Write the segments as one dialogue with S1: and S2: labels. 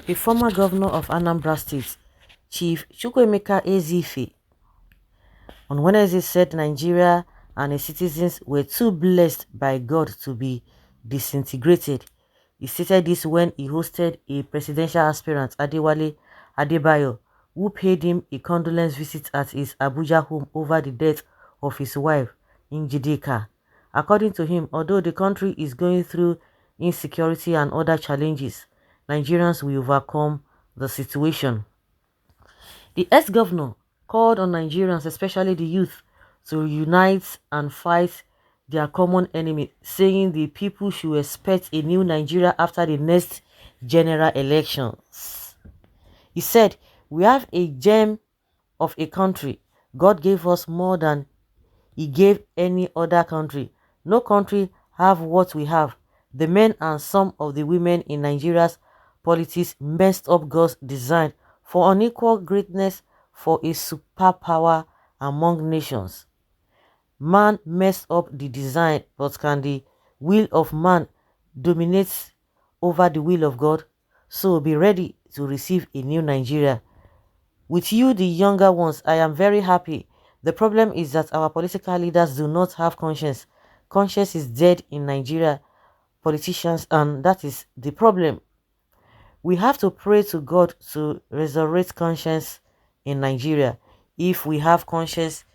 S1: A former governor of Anambra State, Chief Chukwuemeka Ezefe, on Wednesday said Nigeria and its citizens were too blessed by God to be disintegrated. He stated this when he hosted a presidential aspirant, Adewale Adebayo, who paid him a condolence visit at his Abuja home over the death of his wife, Njideka. According to him, although the country is going through insecurity and other challenges, Nigerians will overcome the situation. The ex-governor called on Nigerians, especially the youth, to unite and fight their common enemy, saying the people should expect a new Nigeria after the next general elections. He said, "We have a gem of a country. God gave us more than he gave any other country. No country have what we have. The men and some of the women in Nigeria's politics messed up God's design for unequal greatness for a superpower among nations. Man messed up the design, but can the will of man dominate over the will of God? So be ready to receive a new Nigeria. With you, the younger ones, I am very happy. The problem is that our political leaders do not have conscience. Conscience is dead in Nigeria politicians, and that is the problem. We have to pray to God to resurrect conscience in Nigeria. If we have conscience,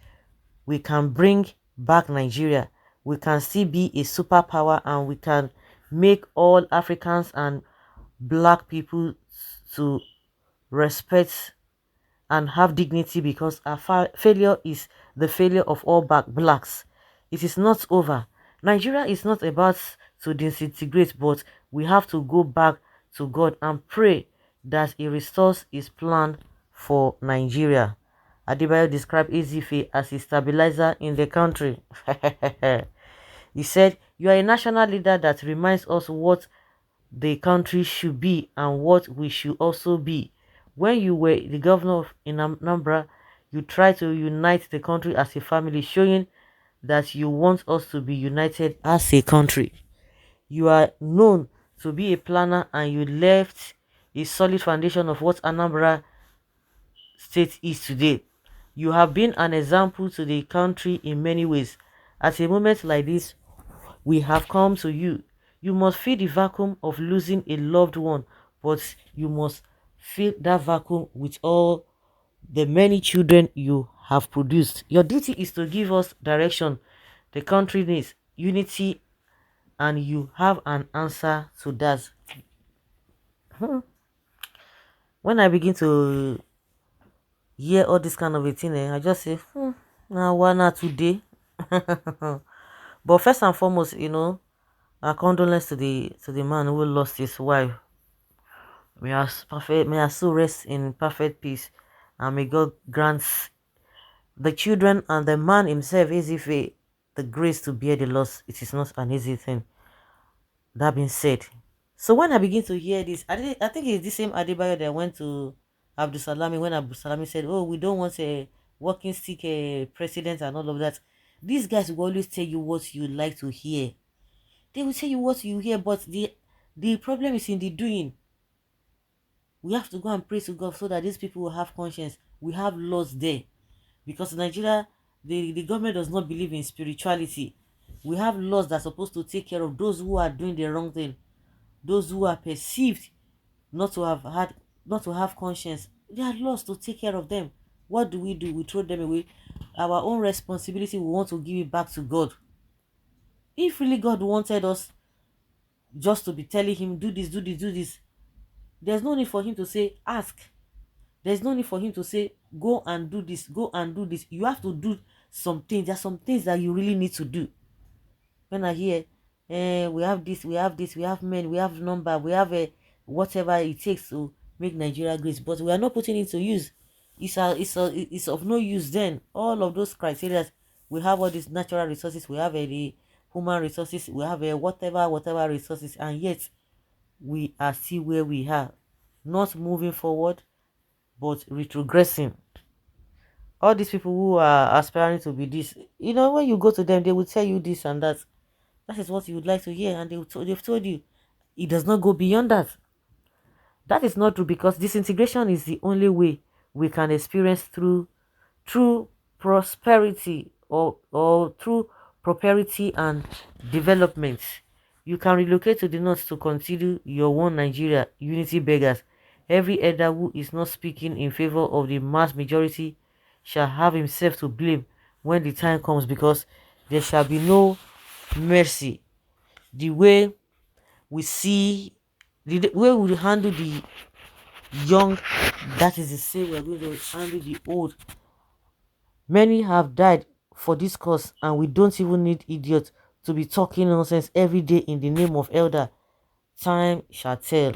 S1: we can bring back Nigeria. We can still be a superpower, and we can make all Africans and black people to respect and have dignity, because our failure is the failure of all blacks. It is not over. Nigeria is not about to disintegrate, but we have to go back to God and pray that he restores his plan for Nigeria. Adebayo described Ezefe as a stabilizer in the country. He said, "You are a national leader that reminds us what the country should be and what we should also be. When you were the governor of Anambra, you tried to unite the country as a family, showing that you want us to be united as a country. You are known to be a planner, and you left a solid foundation of what Anambra State is today. You have been an example to the country in many ways. At a moment like this, we have come to you. You must fill the vacuum of losing a loved one, but you must fill that vacuum with all the many children you have produced. Your duty is to give us direction. The country needs unity, and you have an answer to that." When I begin to hear all this kind of a thing, I just say, now one or today. But first and foremost, our condolence to the man who lost his wife. May our soul rest in perfect peace, and may God grant the children and the man himself, Ezefe, the grace to bear the loss. It is not an easy thing. That being said, so when I begin to hear this, I think it's the same Adebayo that went to Abdul Salami when Abdul Salami said, "Oh, we don't want a walking stick president and all of that." These guys will always tell you what you like to hear. They will tell you what you hear, but the problem is in the doing. We have to go and pray to God so that these people will have conscience. We have laws there, because in Nigeria, the government does not believe in spirituality. We have laws that are supposed to take care of those who are doing the wrong thing, those who are perceived not to have conscience. There are laws to take care of them. What do? We throw them away. Our own responsibility, we want to give it back to God. If really God wanted us just to be telling him, do this, do this, do this, there's no need for him to say ask. There's no need for him to say go and do this, go and do this. You have to do some things. There are some things that you really need to do. When I hear we have this, we have this, we have men, we have number, we have whatever it takes to make Nigeria great, but we are not putting it to use. It's of no use. Then all of those criteria, we have all these natural resources, we have the human resources, we have whatever resources, and yet we are still where we are, not moving forward but retrogressing. All these people who are aspiring to be this, when you go to them, they will tell you this and that. That is what you would like to hear, and they've told you it does not go beyond that. That is not true because disintegration is the only way we can experience through true prosperity or through prosperity and development. You can relocate to the north to continue your one Nigeria unity beggars. Every elder who is not speaking in favor of the mass majority shall have himself to blame when the time comes, because there shall be no mercy. The way we see, the way we handle the young, that is the same we are going to handle the old. Many have died for this cause, and we don't even need idiots to be talking nonsense every day in the name of elder. Time shall tell.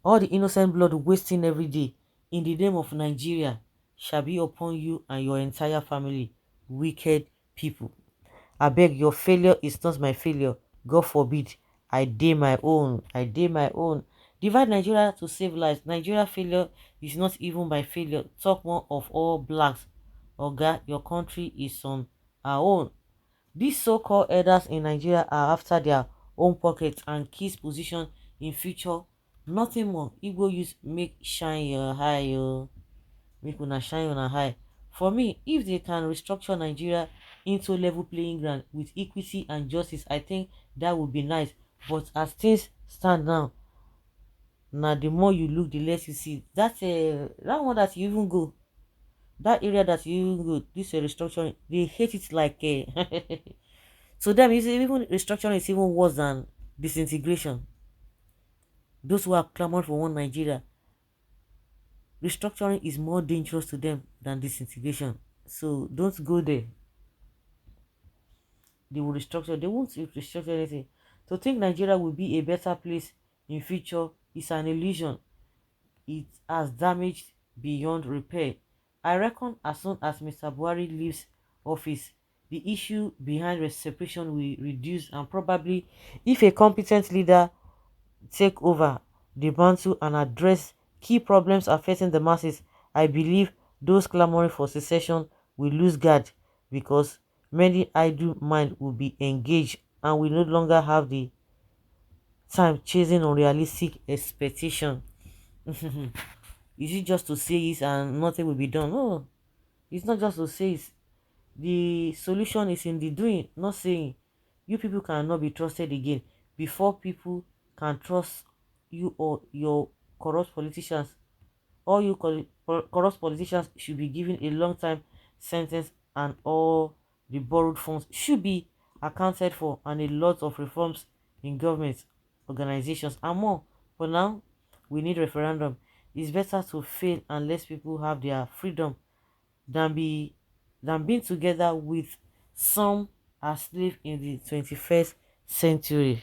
S1: All the innocent blood wasting every day in the name of Nigeria shall be upon you and your entire family. Wicked people. I beg, your failure is not my failure. God forbid. I dare my own. I dare my own. Divide Nigeria to save lives. Nigeria failure is not even my failure. Talk more of all blacks. Oga, your country is on our own. These so-called elders in Nigeria are after their own pockets and keys position in future. Nothing more. Igbo use make shine your eye, oh. Make una shine on a high. For me, if they can restructure Nigeria into level playing ground with equity and justice, I think that would be nice. But as things stand now the more you look, the less you see. That one that you even go, that area that you even go, this restructuring, they hate it like to them. Even restructuring is even worse than disintegration. Those who are clamoring for one Nigeria, restructuring is more dangerous to them than disintegration. So don't go there. They will restructure. They won't restructure anything. To think Nigeria will be a better place in future is an illusion. It has damaged beyond repair. I reckon as soon as Mr. Buhari leaves office, the issue behind separation will reduce, and probably if a competent leader take over the mantle and address key problems affecting the masses, I believe those clamoring for secession will lose guard, because many idle minds will be engaged and will no longer have the time chasing unrealistic expectation. Is it just to say it and nothing will be done? No, it's not just to say it. The solution is in the doing, not saying. You people cannot be trusted again. Before people can trust you or your corrupt politicians, all you corrupt politicians should be given a long time sentence, and all the borrowed funds should be accounted for, and a lot of reforms in government, organizations, and more. For now, we need referendum. It's better to fail and let people have their freedom than be than being together with some as slave in the 21st century.